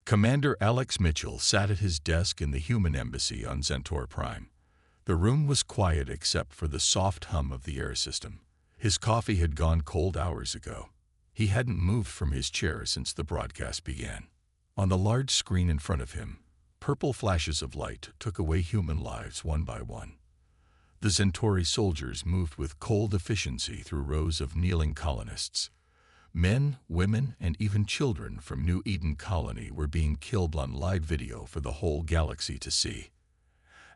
Commander Alex Mitchell sat at his desk in the human embassy on Centaur Prime. The room was quiet except for the soft hum of the air system. His coffee had gone cold hours ago. He hadn't moved from his chair since the broadcast began. On the large screen in front of him, purple flashes of light took away human lives one by one. The Centauri soldiers moved with cold efficiency through rows of kneeling colonists. Men, women, and even children from New Eden Colony were being killed on live video for the whole galaxy to see.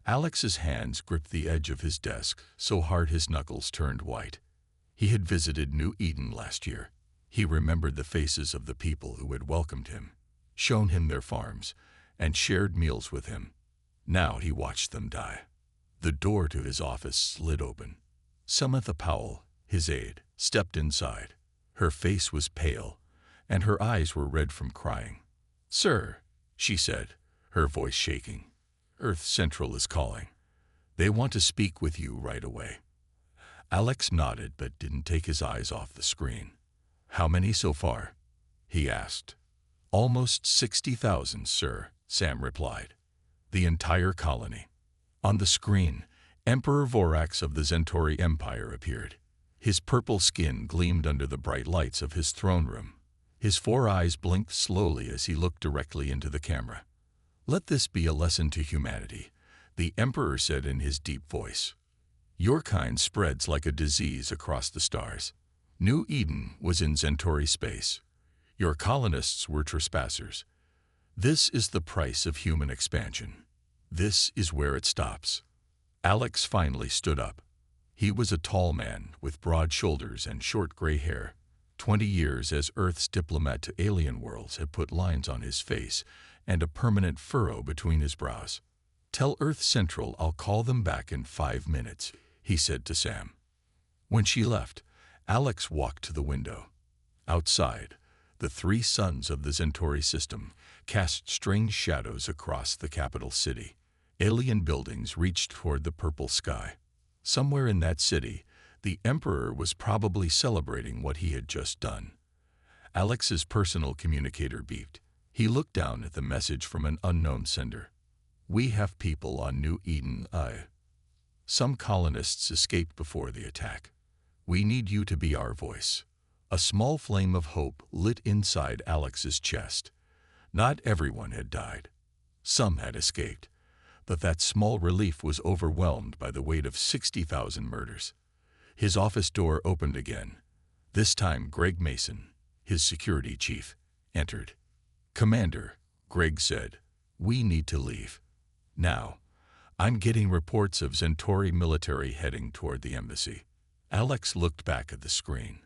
Alex's hands gripped the edge of his desk so hard his knuckles turned white. He had visited New Eden last year. He remembered the faces of the people who had welcomed him, shown him their farms, and shared meals with him. Now he watched them die. The door to his office slid open. Samantha Powell, his aide, stepped inside. Her face was pale, and her eyes were red from crying. "Sir," she said, her voice shaking, "Earth Central is calling. They want to speak with you right away." Alex nodded but didn't take his eyes off the screen. "How many so far?" he asked. "Almost 60,000, sir," Sam replied. "The entire colony." On the screen, Emperor Vorax of the Centauri Empire appeared. His purple skin gleamed under the bright lights of his throne room. His 4 eyes blinked slowly as he looked directly into the camera. "Let this be a lesson to humanity," the Emperor said in his deep voice. "Your kind spreads like a disease across the stars. New Eden was in Centauri space. Your colonists were trespassers. This is the price of human expansion. This is where it stops." Alex finally stood up. He was a tall man with broad shoulders and short gray hair. 20 years as Earth's diplomat to alien worlds had put lines on his face and a permanent furrow between his brows. "Tell Earth Central I'll call them back in 5 minutes," he said to Sam. When she left, Alex walked to the window. Outside, the 3 suns of the Centauri system cast strange shadows across the capital city. Alien buildings reached toward the purple sky. Somewhere in that city, the Emperor was probably celebrating what he had just done. Alex's personal communicator beeped. He looked down at the message from an unknown sender. "We have people on New Eden I. Some colonists escaped before the attack. We need you to be our voice." A small flame of hope lit inside Alex's chest. Not everyone had died. Some had escaped. But that small relief was overwhelmed by the weight of 60,000 murders. His office door opened again. This time Greg Mason, his security chief, entered. "Commander," Greg said, "we need to leave. Now. I'm getting reports of Centauri military heading toward the embassy." Alex looked back at the screen.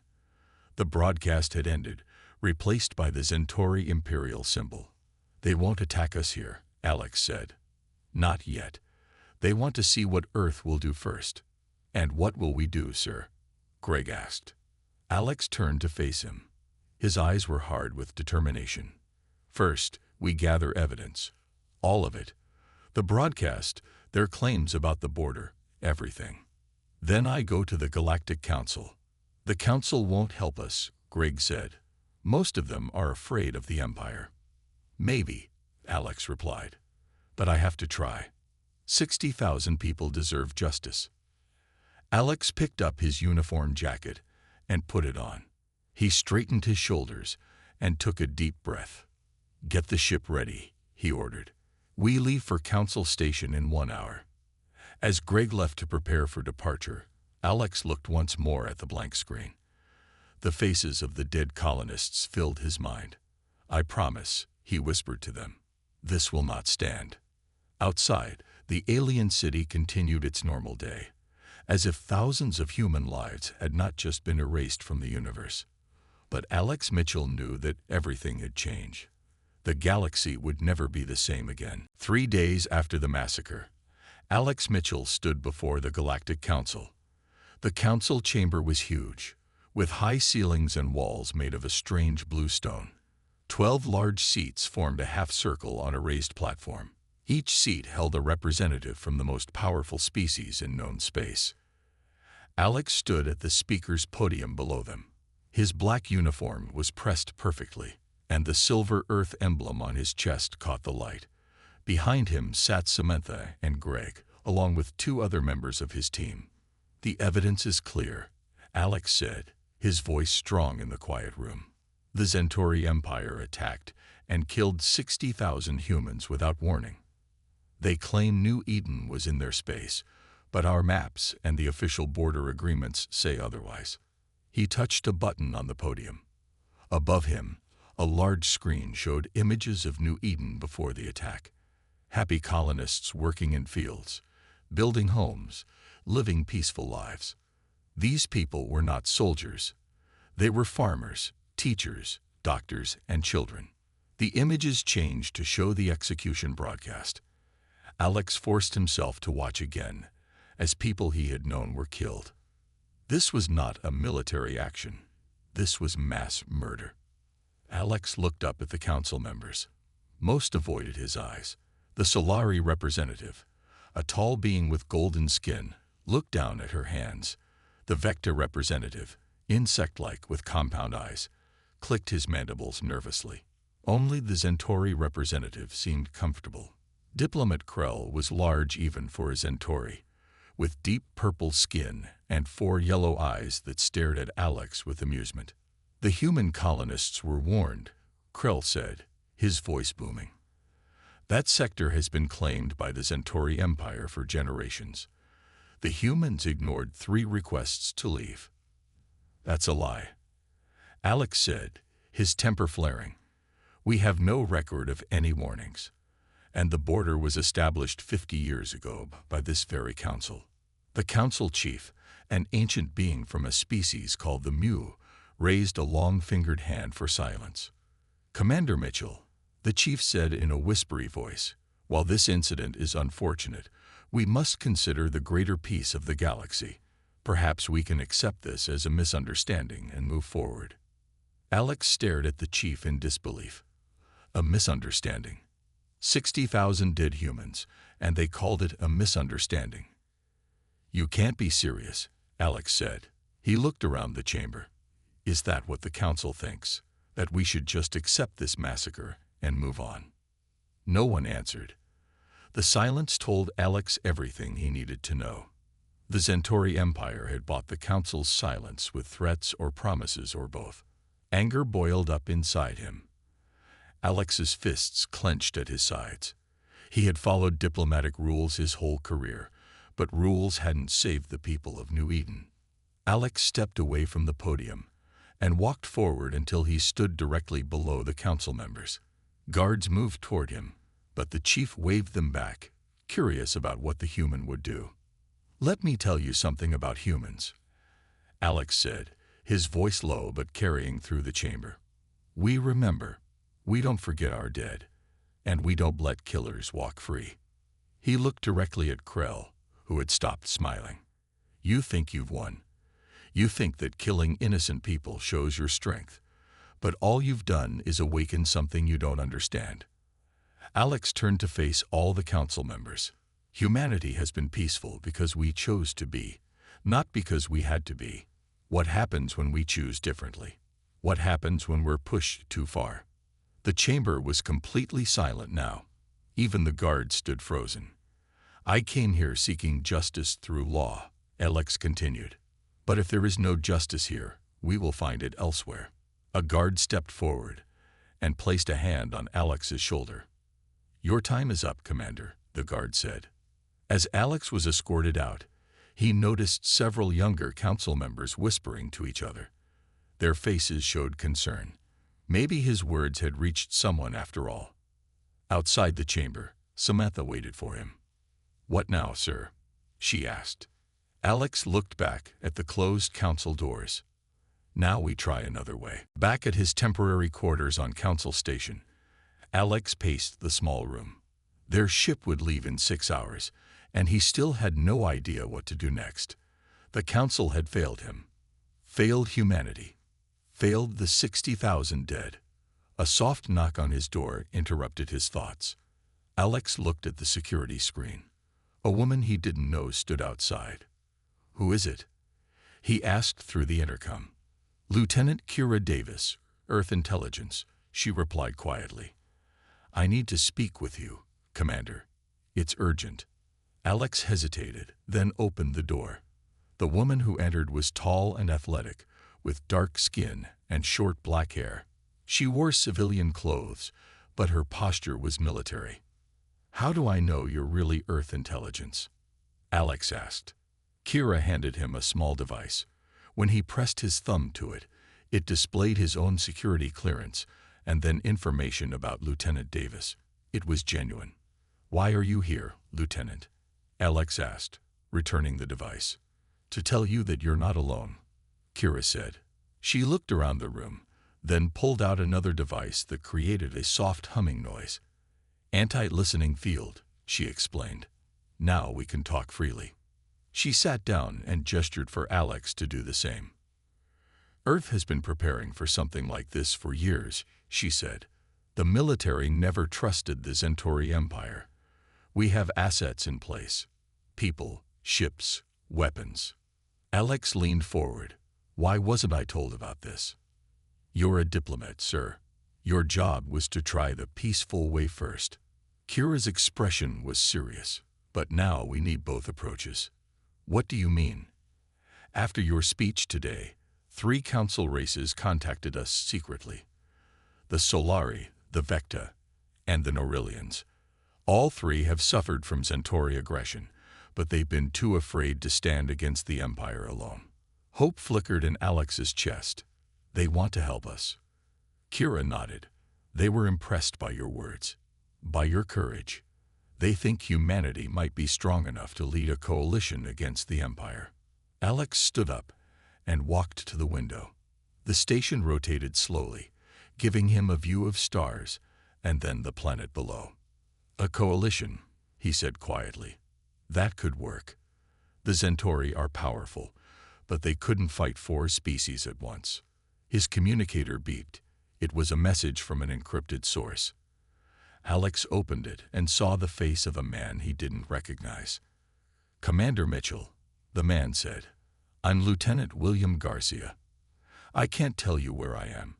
The broadcast had ended, replaced by the Centauri Imperial symbol. "They won't attack us here," Alex said. "Not yet. They want to see what Earth will do first." "And what will we do, sir?" Greg asked. Alex turned to face him. His eyes were hard with determination. "First, we gather evidence. All of it. The broadcast, their claims about the border, everything. Then I go to the Galactic Council." "The Council won't help us," Greg said. "Most of them are afraid of the Empire." "Maybe," Alex replied. "But I have to try. 60,000 people deserve justice." Alex picked up his uniform jacket and put it on. He straightened his shoulders and took a deep breath. "Get the ship ready," he ordered. "We leave for Council Station in 1 hour." As Greg left to prepare for departure, Alex looked once more at the blank screen. The faces of the dead colonists filled his mind. "I promise," he whispered to them. "This will not stand." Outside, the alien city continued its normal day, as if thousands of human lives had not just been erased from the universe. But Alex Mitchell knew that everything had changed. The galaxy would never be the same again. 3 days after the massacre, Alex Mitchell stood before the Galactic Council. The council chamber was huge, with high ceilings and walls made of a strange blue stone. 12 large seats formed a half circle on a raised platform. Each seat held a representative from the most powerful species in known space. Alex stood at the speaker's podium below them. His black uniform was pressed perfectly, and the silver Earth emblem on his chest caught the light. Behind him sat Samantha and Greg, along with 2 other members of his team. "The evidence is clear," Alex said, his voice strong in the quiet room. "The Centauri Empire attacked and killed 60,000 humans without warning. They claim New Eden was in their space, but our maps and the official border agreements say otherwise." He touched a button on the podium. Above him, a large screen showed images of New Eden before the attack. Happy colonists working in fields, building homes, living peaceful lives. These people were not soldiers. They were farmers, teachers, doctors, and children. The images changed to show the execution broadcast. Alex forced himself to watch again, as people he had known were killed. This was not a military action. This was mass murder. Alex looked up at the council members. Most avoided his eyes. The Solari representative, a tall being with golden skin, looked down at her hands. The Vector representative, insect-like with compound eyes, clicked his mandibles nervously. Only the Centauri representative seemed comfortable. Diplomat Krell was large even for a Centauri, with deep purple skin and 4 yellow eyes that stared at Alex with amusement. "The human colonists were warned," Krell said, his voice booming. "That sector has been claimed by the Centauri Empire for generations. The humans ignored 3 requests to leave." "That's a lie," Alex said, his temper flaring. "We have no record of any warnings. And the border was established 50 years ago by this very council." The council chief, an ancient being from a species called the Mu, raised a long-fingered hand for silence. "Commander Mitchell," the chief said in a whispery voice, "while this incident is unfortunate, we must consider the greater peace of the galaxy. Perhaps we can accept this as a misunderstanding and move forward." Alex stared at the chief in disbelief. A misunderstanding. 60,000 dead humans, and they called it a misunderstanding. "You can't be serious," Alex said. He looked around the chamber. "Is that what the council thinks? That we should just accept this massacre and move on?" No one answered. The silence told Alex everything he needed to know. The Centauri Empire had bought the council's silence with threats or promises or both. Anger boiled up inside him. Alex's fists clenched at his sides. He had followed diplomatic rules his whole career, but rules hadn't saved the people of New Eden. Alex stepped away from the podium and walked forward until he stood directly below the council members. Guards moved toward him, but the chief waved them back, curious about what the human would do. "Let me tell you something about humans," Alex said, his voice low but carrying through the chamber. "We remember. We don't forget our dead, and we don't let killers walk free." He looked directly at Krell, who had stopped smiling. "You think you've won. You think that killing innocent people shows your strength, but all you've done is awaken something you don't understand." Alex turned to face all the council members. "Humanity has been peaceful because we chose to be, not because we had to be. What happens when we choose differently? What happens when we're pushed too far?" The chamber was completely silent now. Even the guards stood frozen. "I came here seeking justice through law," Alex continued. "But if there is no justice here, we will find it elsewhere." A guard stepped forward and placed a hand on Alex's shoulder. "Your time is up, Commander," the guard said. As Alex was escorted out, he noticed several younger council members whispering to each other. Their faces showed concern. Maybe his words had reached someone after all. Outside the chamber, Samantha waited for him. "What now, sir?" she asked. Alex looked back at the closed council doors. "Now we try another way." Back at his temporary quarters on Council Station, Alex paced the small room. Their ship would leave in 6 hours, and he still had no idea what to do next. The council had failed him. Failed humanity. Failed the 60,000 dead. A soft knock on his door interrupted his thoughts. Alex looked at the security screen. A woman he didn't know stood outside. "Who is it?" he asked through the intercom. "Lieutenant Kira Davis, Earth Intelligence," she replied quietly. "I need to speak with you, Commander. It's urgent." Alex hesitated, then opened the door. The woman who entered was tall and athletic, with dark skin and short black hair. She wore civilian clothes, but her posture was military. "How do I know you're really Earth intelligence?" Alex asked. Kira handed him a small device. When he pressed his thumb to it, it displayed his own security clearance and then information about Lieutenant Davis. It was genuine. "Why are you here, Lieutenant?" Alex asked, returning the device. "To tell you that you're not alone," Kira said. She looked around the room, then pulled out another device that created a soft humming noise. "Anti-listening field," she explained. "Now we can talk freely." She sat down and gestured for Alex to do the same. "Earth has been preparing for something like this for years," she said. "The military never trusted the Centauri Empire. We have assets in place. People, ships, weapons." Alex leaned forward. "Why wasn't I told about this?" "You're a diplomat, sir. Your job was to try the peaceful way first." Kira's expression was serious. "But now we need both approaches." "What do you mean?" "After your speech today, 3 council races contacted us secretly. The Solari, the Vecta, and the Norillians. All 3 have suffered from Centauri aggression, but they've been too afraid to stand against the Empire alone." Hope flickered in Alex's chest. "They want to help us." Kira nodded. "They were impressed by your words, by your courage. They think humanity might be strong enough to lead a coalition against the Empire." Alex stood up and walked to the window. The station rotated slowly, giving him a view of stars and then the planet below. "A coalition," he said quietly. "That could work. The Centauri are powerful, but they couldn't fight 4 species at once." His communicator beeped. It was a message from an encrypted source. Alex opened it and saw the face of a man he didn't recognize. "Commander Mitchell," the man said. "I'm Lieutenant William Garcia. I can't tell you where I am,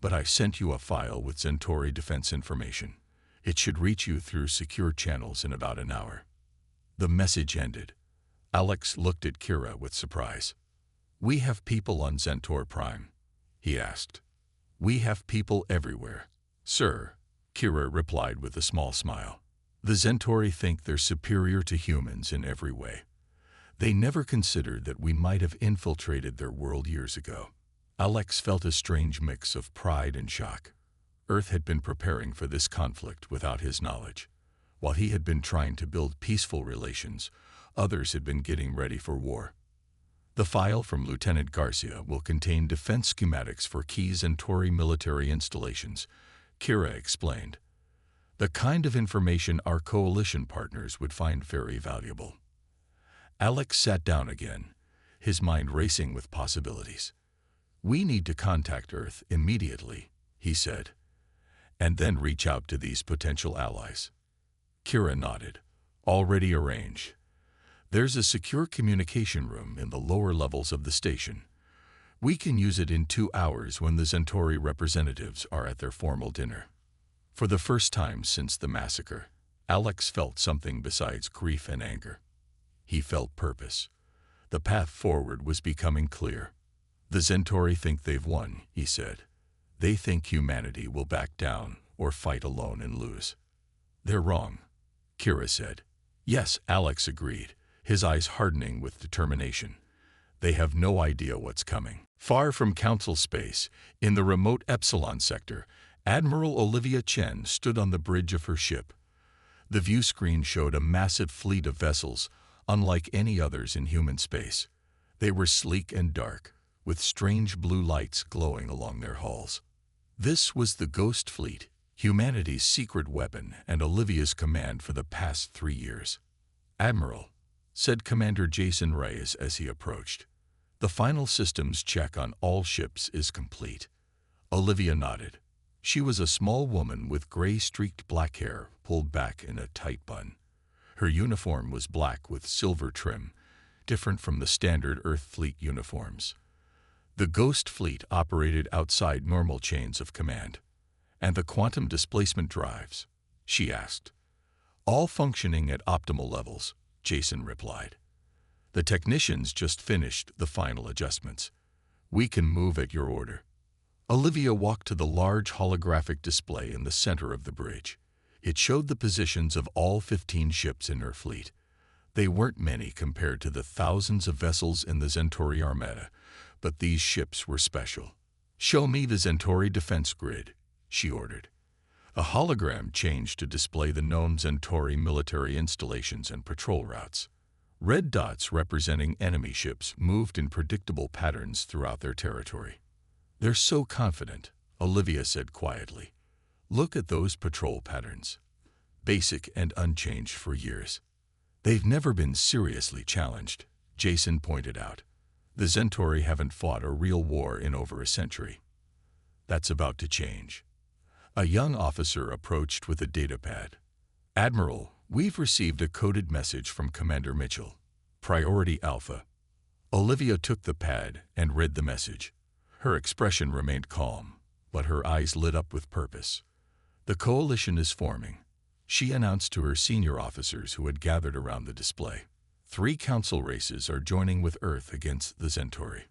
but I've sent you a file with Centauri defense information. It should reach you through secure channels in about an hour." The message ended. Alex looked at Kira with surprise. "We have people on Centaur Prime?" he asked. "We have people everywhere, sir," Kira replied with a small smile. "The Centauri think they're superior to humans in every way. They never considered that we might have infiltrated their world years ago." Alex felt a strange mix of pride and shock. Earth had been preparing for this conflict without his knowledge. While he had been trying to build peaceful relations, others had been getting ready for war. "The file from Lieutenant Garcia will contain defense schematics for key Centauri military installations," Kira explained. "The kind of information our coalition partners would find very valuable." Alex sat down again, his mind racing with possibilities. "We need to contact Earth immediately," he said, "and then reach out to these potential allies." Kira nodded. "Already arranged. There's a secure communication room in the lower levels of the station. We can use it in 2 hours when the Centauri representatives are at their formal dinner." For the first time since the massacre, Alex felt something besides grief and anger. He felt purpose. The path forward was becoming clear. "The Centauri think they've won," he said. "They think humanity will back down or fight alone and lose." "They're wrong," Kira said. "Yes," Alex agreed, his eyes hardening with determination. "They have no idea what's coming." Far from Council space, in the remote Epsilon sector, Admiral Olivia Chen stood on the bridge of her ship. The view screen showed a massive fleet of vessels, unlike any others in human space. They were sleek and dark, with strange blue lights glowing along their hulls. This was the Ghost Fleet, humanity's secret weapon and Olivia's command for the past 3 years. "Admiral," said Commander Jason Reyes as he approached. "The final systems check on all ships is complete." Olivia nodded. She was a small woman with gray-streaked black hair pulled back in a tight bun. Her uniform was black with silver trim, different from the standard Earth Fleet uniforms. The Ghost Fleet operated outside normal chains of command. And the quantum displacement drives? She asked. All functioning at optimal levels, Jason replied. The technicians just finished the final adjustments. We can move at your order. Olivia walked to the large holographic display in the center of the bridge. It showed the positions of all 15 ships in her fleet. They weren't many compared to the thousands of vessels in the Centauri Armada, but these ships were special. Show me the Centauri defense grid, she ordered. A hologram changed to display the known Centauri military installations and patrol routes. Red dots representing enemy ships moved in predictable patterns throughout their territory. They're so confident, Olivia said quietly. Look at those patrol patterns. Basic and unchanged for years. They've never been seriously challenged, Jason pointed out. The Centauri haven't fought a real war in over a century. That's about to change. A young officer approached with a datapad. Admiral, we've received a coded message from Commander Mitchell. Priority Alpha. Olivia took the pad and read the message. Her expression remained calm, but her eyes lit up with purpose. The coalition is forming, she announced to her senior officers who had gathered around the display. 3 council races are joining with Earth against the Centauri.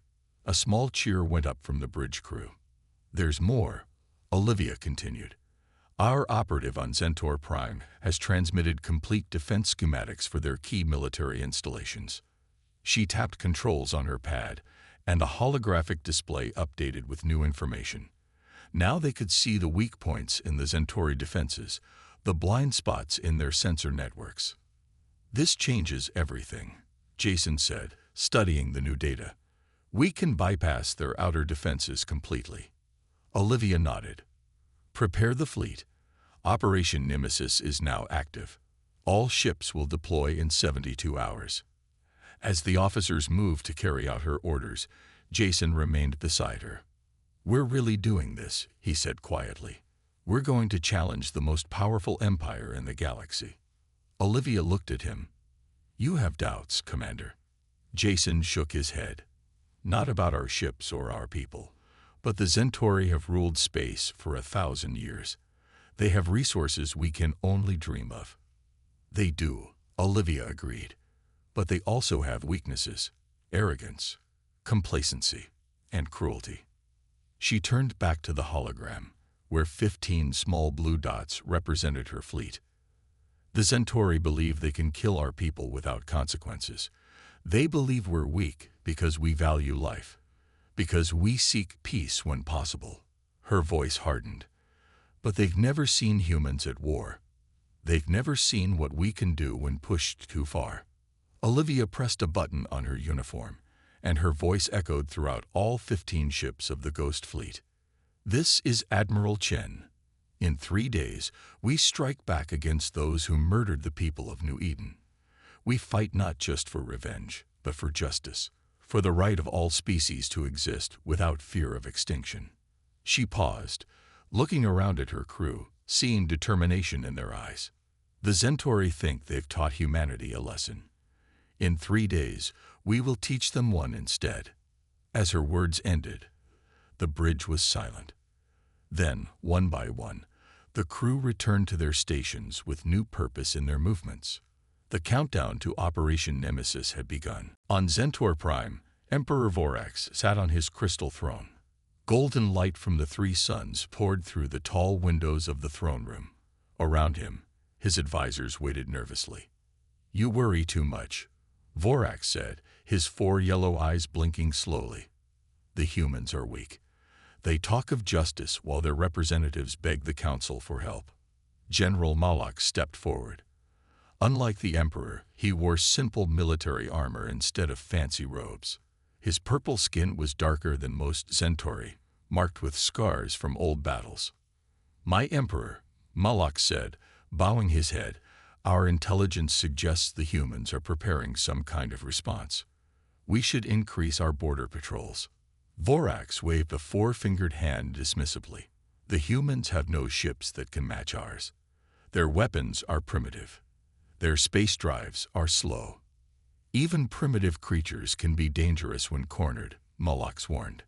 A small cheer went up from the bridge crew. There's more, Olivia continued. Our operative on Centaur Prime has transmitted complete defense schematics for their key military installations. She tapped controls on her pad, and a holographic display updated with new information. Now they could see the weak points in the Centauri defenses, the blind spots in their sensor networks. This changes everything, Jason said, studying the new data. We can bypass their outer defenses completely. Olivia nodded. Prepare the fleet. Operation Nemesis is now active. All ships will deploy in 72 hours. As the officers moved to carry out her orders, Jason remained beside her. We're really doing this, he said quietly. We're going to challenge the most powerful empire in the galaxy. Olivia looked at him. You have doubts, Commander. Jason shook his head. Not about our ships or our people, but the Centauri have ruled space for 1,000 years. They have resources we can only dream of. They do, Olivia agreed. But they also have weaknesses, arrogance, complacency, and cruelty. She turned back to the hologram, where 15 small blue dots represented her fleet. The Centauri believe they can kill our people without consequences. They believe we're weak because we value life, because we seek peace when possible. Her voice hardened. But they've never seen humans at war. They've never seen what we can do when pushed too far. Olivia pressed a button on her uniform, and her voice echoed throughout all 15 ships of the Ghost Fleet. This is Admiral Chen. In 3 days, we strike back against those who murdered the people of New Eden. We fight not just for revenge, but for justice, for the right of all species to exist without fear of extinction. She paused, looking around at her crew, seeing determination in their eyes. The Centauri think they've taught humanity a lesson. In 3 days, we will teach them one instead. As her words ended, the bridge was silent. Then, one by one, the crew returned to their stations with new purpose in their movements. The countdown to Operation Nemesis had begun. On Centaur Prime, Emperor Vorax sat on his crystal throne. Golden light from the 3 suns poured through the tall windows of the throne room. Around him, his advisors waited nervously. You worry too much, Vorax said, his 4 yellow eyes blinking slowly. The humans are weak. They talk of justice while their representatives beg the council for help. General Malak stepped forward. Unlike the Emperor, he wore simple military armor instead of fancy robes. His purple skin was darker than most Centauri, marked with scars from old battles. My Emperor, Malak said, bowing his head, our intelligence suggests the humans are preparing some kind of response. We should increase our border patrols. Vorax waved a 4-fingered hand dismissively. The humans have no ships that can match ours. Their weapons are primitive. Their space drives are slow. Even primitive creatures can be dangerous when cornered, Malak warned.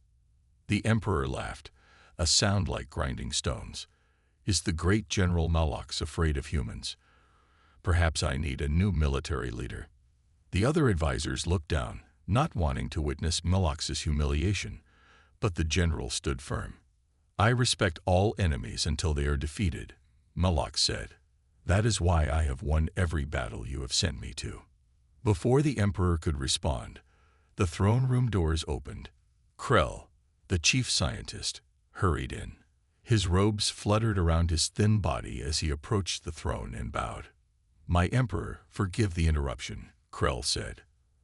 The Emperor laughed, a sound like grinding stones. Is the great General Malox afraid of humans? Perhaps I need a new military leader. The other advisors looked down, not wanting to witness Malox's humiliation, but the general stood firm. I respect all enemies until they are defeated, Malox said. That is why I have won every battle you have sent me to. Before the Emperor could respond, the throne room doors opened. Krell, the chief scientist, hurried in. His robes fluttered around his thin body as he approached the throne and bowed. My Emperor, forgive the interruption, Krell said.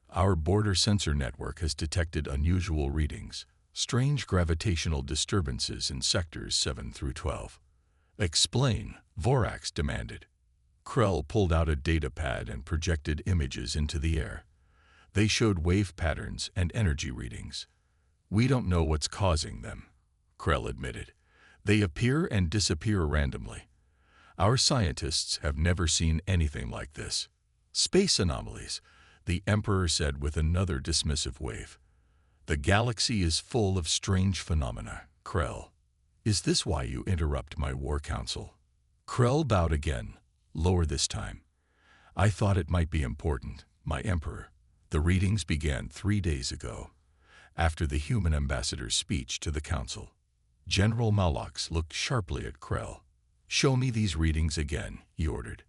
Our border sensor network has detected unusual readings, strange gravitational disturbances in sectors 7 through 12. Explain, Vorax demanded. Krell pulled out a data pad and projected images into the air. They showed wave patterns and energy readings. We don't know what's causing them, Krell admitted. They appear and disappear randomly. Our scientists have never seen anything like this. Space anomalies, the Emperor said with another dismissive wave. The galaxy is full of strange phenomena, Krell. Is this why you interrupt my war council? Krell bowed again, lower this time. I thought it might be important, my Emperor. The readings began 3 days ago, after the human ambassador's speech to the council. General Malox looked sharply at Krell. Show me these readings again, he ordered.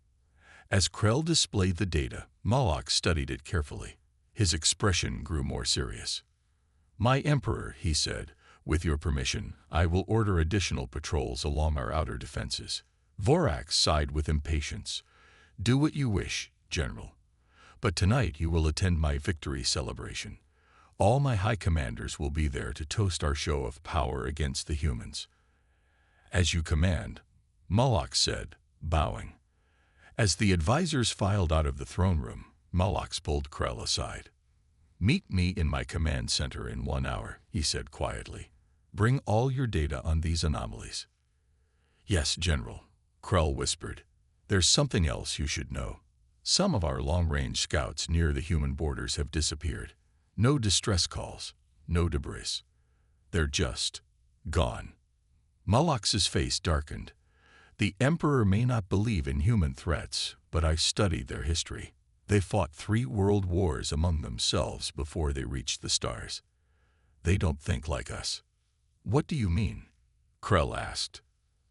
As Krell displayed the data, Malox studied it carefully. His expression grew more serious. My Emperor, he said, with your permission, I will order additional patrols along our outer defenses. Vorax sighed with impatience. Do what you wish, General. But tonight you will attend my victory celebration. All my high commanders will be there to toast our show of power against the humans. As you command, Malox said, bowing. As the advisors filed out of the throne room, Malox pulled Krell aside. Meet me in my command center in 1 hour, he said quietly. Bring all your data on these anomalies. Yes, General, Krell whispered. There's something else you should know. Some of our long-range scouts near the human borders have disappeared. No distress calls, no debris. They're just gone. Malox's face darkened. The Emperor may not believe in human threats, but I've studied their history. They fought 3 world wars among themselves before they reached the stars. They don't think like us. What do you mean? Krell asked.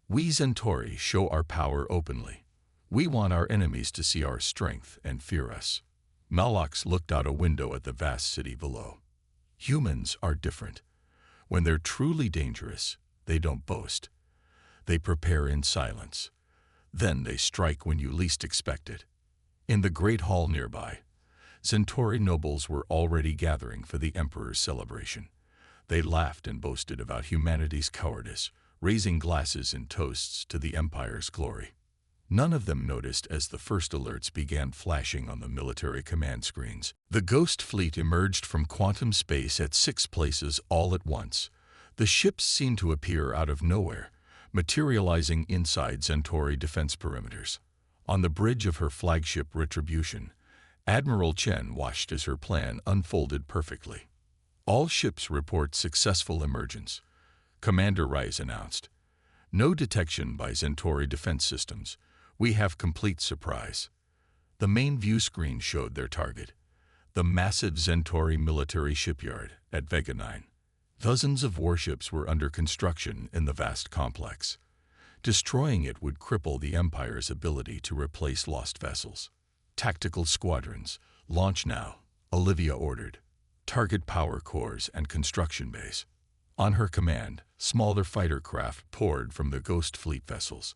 We Centauri show our power openly. We want our enemies to see our strength and fear us. Malox looked out a window at the vast city below. Humans are different. When they're truly dangerous, they don't boast. They prepare in silence. Then they strike when you least expect it. In the great hall nearby, Centauri nobles were already gathering for the Emperor's celebration. They laughed and boasted about humanity's cowardice, raising glasses in toasts to the Empire's glory. None of them noticed as the first alerts began flashing on the military command screens. The Ghost Fleet emerged from quantum space at 6 places all at once. The ships seemed to appear out of nowhere, materializing inside Centauri defense perimeters. On the bridge of her flagship Retribution, Admiral Chen watched as her plan unfolded perfectly. All ships report successful emergence, Commander Rice announced. No detection by Centauri defense systems. We have complete surprise. The main view screen showed their target, the massive Centauri military shipyard at Vega 9. Dozens of warships were under construction in the vast complex. Destroying it would cripple the Empire's ability to replace lost vessels. Tactical squadrons, launch now, Olivia ordered. Target power cores and construction base. On her command, smaller fighter craft poured from the Ghost Fleet vessels.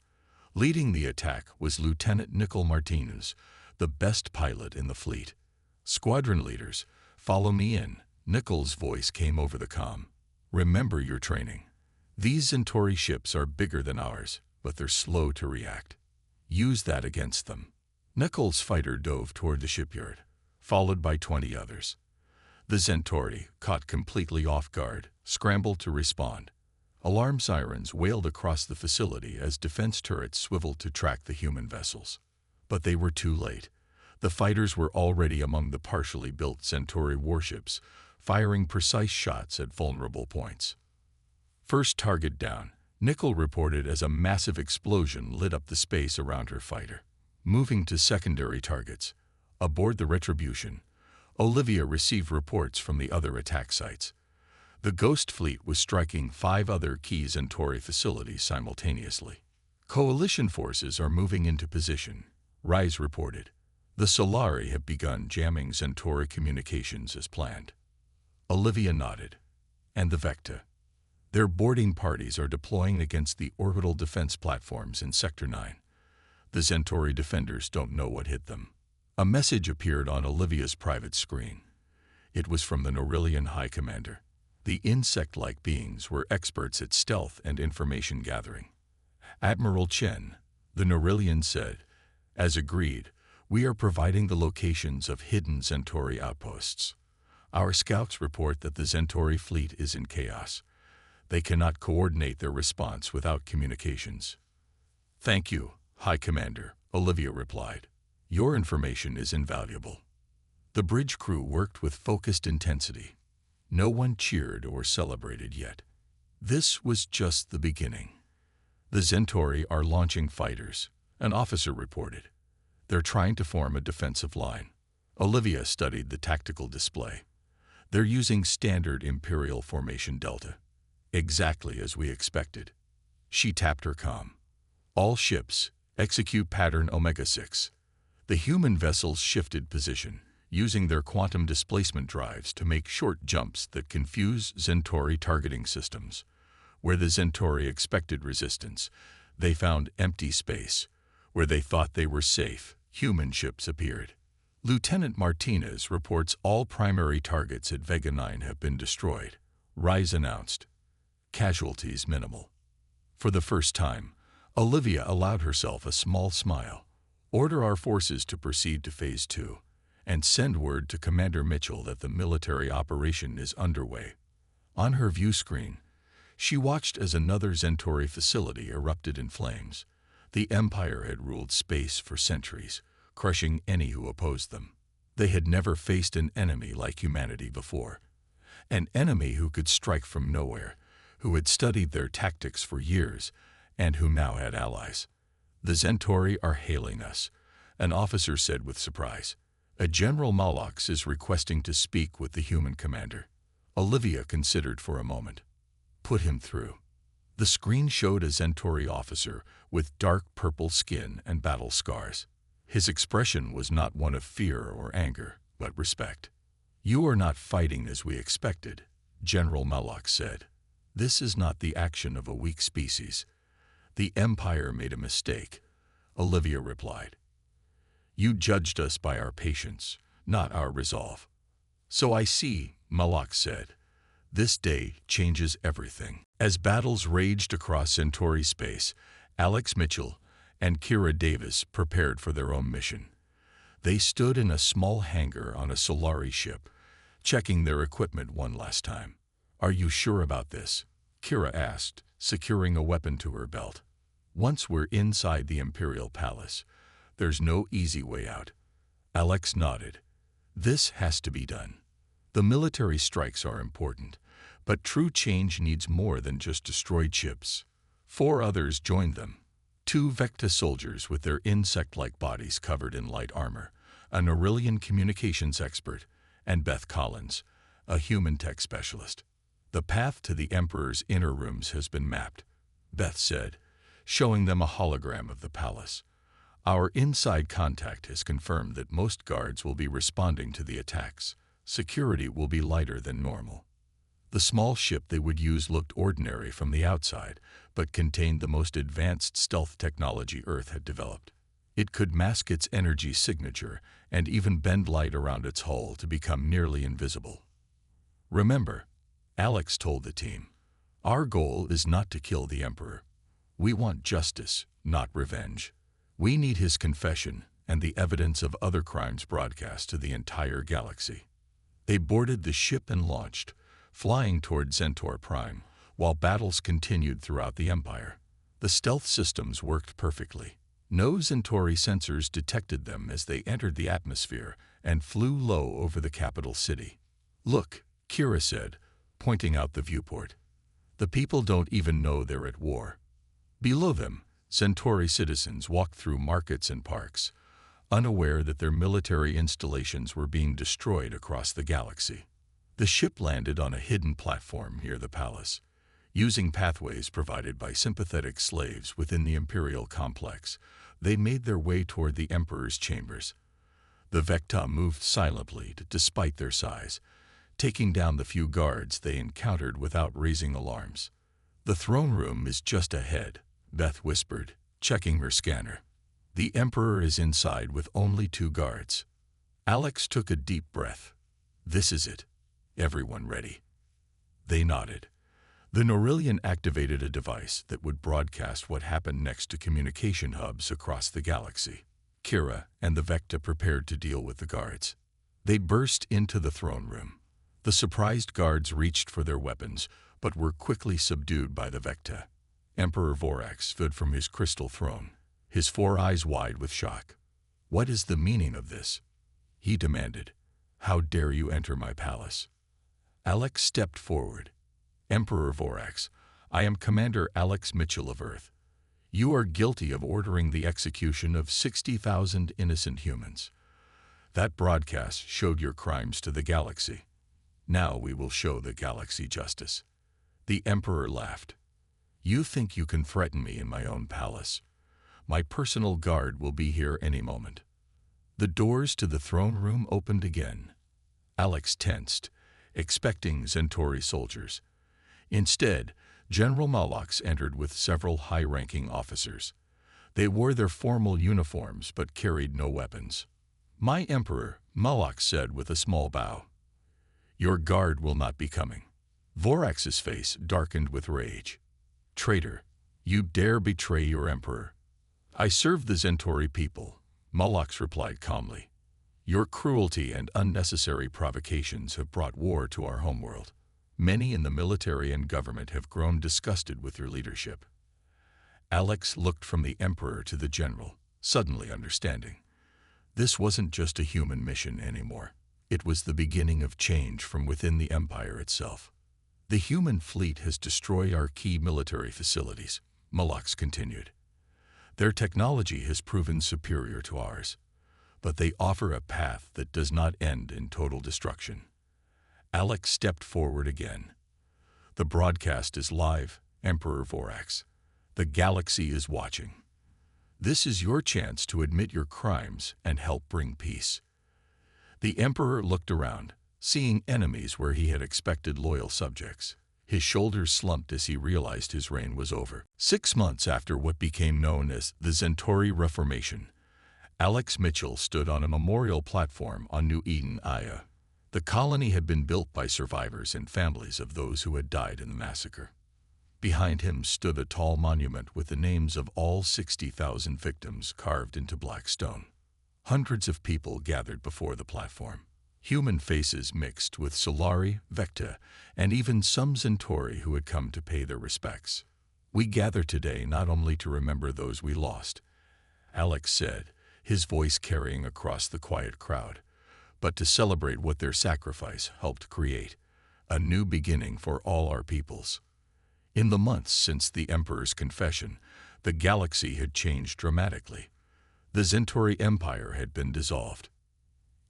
Leading the attack was Lieutenant Nicol Martinez, the best pilot in the fleet. Squadron leaders, follow me in, Nicol's voice came over the comm. Remember your training. These Centauri ships are bigger than ours, but they're slow to react. Use that against them. Nicol's fighter dove toward the shipyard, followed by 20 others. The Centauri, caught completely off guard, scrambled to respond. Alarm sirens wailed across the facility as defense turrets swiveled to track the human vessels. But they were too late. The fighters were already among the partially built Centauri warships, firing precise shots at vulnerable points. First target down, Nickel reported as a massive explosion lit up the space around her fighter. Moving to secondary targets. Aboard the Retribution, Olivia received reports from the other attack sites. The Ghost Fleet was striking 5 other key Centauri facilities simultaneously. Coalition forces are moving into position, Rise reported. The Solari have begun jamming Centauri communications as planned. Olivia nodded. And the Vecta. Their boarding parties are deploying against the orbital defense platforms in Sector 9. The Centauri defenders don't know what hit them. A message appeared on Olivia's private screen. It was from the Norillian High Commander. The insect-like beings were experts at stealth and information gathering. Admiral Chen, the Norillian said, as agreed, we are providing the locations of hidden Centauri outposts. Our scouts report that the Centauri fleet is in chaos. They cannot coordinate their response without communications. Thank you, High Commander, Olivia replied. Your information is invaluable. The bridge crew worked with focused intensity. No one cheered or celebrated yet. This was just the beginning. The Centauri are launching fighters, an officer reported. They're trying to form a defensive line. Olivia studied the tactical display. They're using standard Imperial Formation Delta. Exactly as we expected. She tapped her comm. All ships, execute pattern Omega-6. The human vessels shifted position, using their quantum displacement drives to make short jumps that confuse Centauri targeting systems. Where the Centauri expected resistance, they found empty space. Where they thought they were safe, human ships appeared. Lieutenant Martinez reports all primary targets at Vega 9 have been destroyed. Rise announced. Casualties minimal. For the first time, Olivia allowed herself a small smile. Order our forces to proceed to Phase 2, and send word to Commander Mitchell that the military operation is underway. On her view screen, she watched as another Centauri facility erupted in flames. The Empire had ruled space for centuries, crushing any who opposed them. They had never faced an enemy like humanity before. An enemy who could strike from nowhere, who had studied their tactics for years, and who now had allies. The Centauri are hailing us, an officer said with surprise. A General Malox is requesting to speak with the human commander. Olivia considered for a moment. Put him through. The screen showed a Centauri officer with dark purple skin and battle scars. His expression was not one of fear or anger, but respect. You are not fighting as we expected, General Malox said. This is not the action of a weak species. The Empire made a mistake, Olivia replied. You judged us by our patience, not our resolve. So I see, Malox said. This day changes everything. As battles raged across Centauri space, Alex Mitchell and Kira Davis prepared for their own mission. They stood in a small hangar on a Solari ship, checking their equipment one last time. Are you sure about this? Kira asked, securing a weapon to her belt. Once we're inside the Imperial Palace, there's no easy way out. Alex nodded. This has to be done. The military strikes are important, but true change needs more than just destroyed ships. 4 others joined them. 2 Vecta soldiers with their insect-like bodies covered in light armor, a Norillian communications expert, and Beth Collins, a human tech specialist. The path to the Emperor's inner rooms has been mapped, Beth said, showing them a hologram of the palace. Our inside contact has confirmed that most guards will be responding to the attacks. Security will be lighter than normal. The small ship they would use looked ordinary from the outside, but contained the most advanced stealth technology Earth had developed. It could mask its energy signature and even bend light around its hull to become nearly invisible. Remember, Alex told the team, our goal is not to kill the Emperor. We want justice, not revenge. We need his confession and the evidence of other crimes broadcast to the entire galaxy. They boarded the ship and launched, flying toward Centaur Prime, while battles continued throughout the Empire. The stealth systems worked perfectly. No Centauri sensors detected them as they entered the atmosphere and flew low over the capital city. Look, Kira said, pointing out the viewport. The people don't even know they're at war. Below them, Centauri citizens walked through markets and parks, unaware that their military installations were being destroyed across the galaxy. The ship landed on a hidden platform near the palace, using pathways provided by sympathetic slaves within the Imperial complex. They made their way toward the Emperor's chambers. The Vecta moved silently despite their size, taking down the few guards they encountered without raising alarms. "The throne room is just ahead," Beth whispered, checking her scanner. "The Emperor is inside with only 2 guards." Alex took a deep breath. "This is it. Everyone ready?" They nodded. The Norillian activated a device that would broadcast what happened next to communication hubs across the galaxy. Kira and the Vecta prepared to deal with the guards. They burst into the throne room. The surprised guards reached for their weapons, but were quickly subdued by the Vecta. Emperor Vorax stood from his crystal throne, his 4 eyes wide with shock. "What is the meaning of this?" he demanded. "How dare you enter my palace?" Alex stepped forward. "Emperor Vorax, I am Commander Alex Mitchell of Earth. You are guilty of ordering the execution of 60,000 innocent humans. That broadcast showed your crimes to the galaxy. Now we will show the galaxy justice." The Emperor laughed. "You think you can threaten me in my own palace? My personal guard will be here any moment." The doors to the throne room opened again. Alex tensed, expecting Centauri soldiers. Instead, General Malox entered with several high-ranking officers. They wore their formal uniforms but carried no weapons. "My Emperor," Malox said with a small bow. "Your guard will not be coming." Vorax's face darkened with rage. "Traitor, you dare betray your Emperor." "I serve the Centauri people," Malox replied calmly. "Your cruelty and unnecessary provocations have brought war to our homeworld. Many in the military and government have grown disgusted with your leadership." Alex looked from the Emperor to the general, suddenly understanding. This wasn't just a human mission anymore. It was the beginning of change from within the Empire itself. "The human fleet has destroyed our key military facilities," Malox continued. "Their technology has proven superior to ours, but they offer a path that does not end in total destruction." Alex stepped forward again. "The broadcast is live, Emperor Vorax. The galaxy is watching. This is your chance to admit your crimes and help bring peace." The Emperor looked around, seeing enemies where he had expected loyal subjects. His shoulders slumped as he realized his reign was over. 6 months after what became known as the Centauri Reformation, Alex Mitchell stood on a memorial platform on New Eden, Aya. The colony had been built by survivors and families of those who had died in the massacre. Behind him stood a tall monument with the names of all 60,000 victims carved into black stone. Hundreds of people gathered before the platform. Human faces mixed with Solari, Vecta, and even some Centauri who had come to pay their respects. "We gather today not only to remember those we lost," Alex said, his voice carrying across the quiet crowd, "but to celebrate what their sacrifice helped create, a new beginning for all our peoples." In the months since the Emperor's confession, the galaxy had changed dramatically. The Centauri Empire had been dissolved.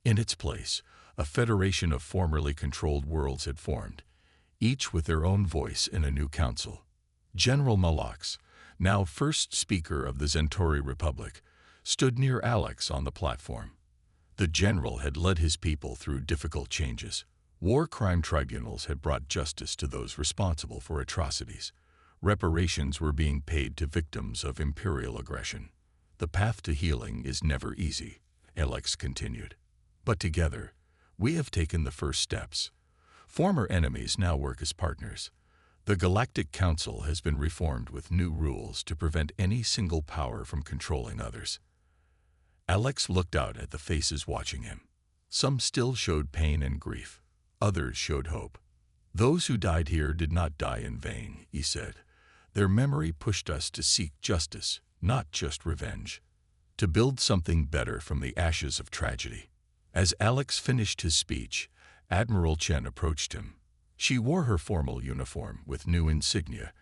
In its place, a federation of formerly controlled worlds had formed, each with their own voice in a new council. General Malox, now first speaker of the Centauri Republic, stood near Alex on the platform. The general had led his people through difficult changes. War crime tribunals had brought justice to those responsible for atrocities. Reparations were being paid to victims of imperial aggression. "The path to healing is never easy," Alex continued. "But together, we have taken the first steps. Former enemies now work as partners. The Galactic Council has been reformed with new rules to prevent any single power from controlling others." Alex looked out at the faces watching him. Some still showed pain and grief. Others showed hope. "Those who died here did not die in vain," he said. "Their memory pushed us to seek justice, not just revenge. To build something better from the ashes of tragedy." As Alex finished his speech, Admiral Chen approached him. She wore her formal uniform with new insignia,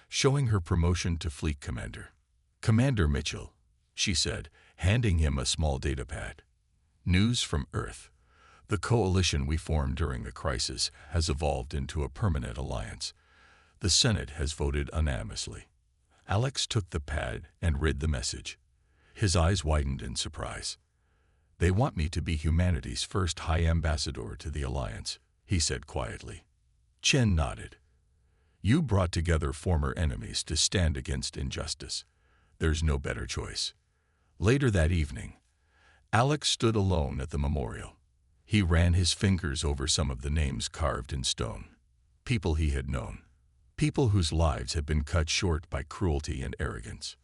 showing her promotion to fleet commander. "Commander Mitchell," she said, handing him a small datapad. "News from Earth. The coalition we formed during the crisis has evolved into a permanent alliance. The Senate has voted unanimously." Alex took the pad and read the message. His eyes widened in surprise. "They want me to be humanity's first High Ambassador to the Alliance," he said quietly. Chen nodded. "You brought together former enemies to stand against injustice. There's no better choice." Later that evening, Alex stood alone at the memorial. He ran his fingers over some of the names carved in stone. People he had known. People whose lives had been cut short by cruelty and arrogance.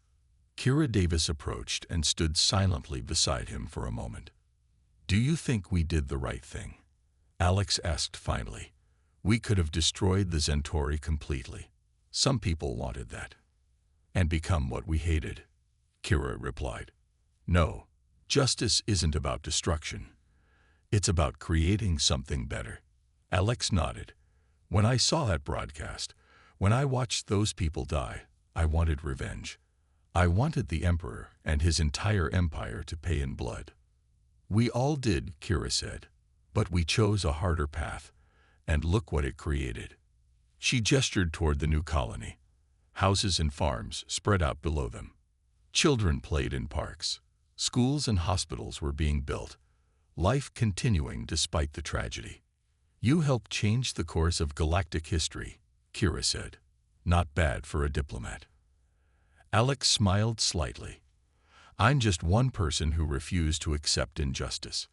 Kira Davis approached and stood silently beside him for a moment. "Do you think we did the right thing?" Alex asked finally. "We could have destroyed the Centauri completely. Some people wanted that. And become what we hated." Kira replied. "No, justice isn't about destruction. It's about creating something better." Alex nodded. "When I saw that broadcast, when I watched those people die, I wanted revenge. I wanted the Emperor and his entire empire to pay in blood." "We all did," Kira said. "But we chose a harder path, and look what it created." She gestured toward the new colony. Houses and farms spread out below them. Children played in parks. Schools and hospitals were being built. Life continuing despite the tragedy. "You helped change the course of galactic history," Kira said. "Not bad for a diplomat." Alex smiled slightly. "I'm just one person who refused to accept injustice."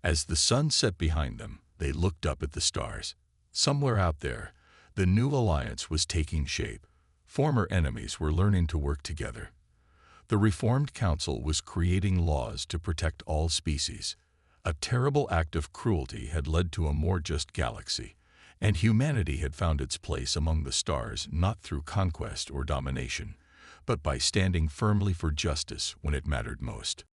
As the sun set behind them, they looked up at the stars. Somewhere out there, the new alliance was taking shape. Former enemies were learning to work together. The Reformed Council was creating laws to protect all species. A terrible act of cruelty had led to a more just galaxy, and humanity had found its place among the stars not through conquest or domination, but by standing firmly for justice when it mattered most.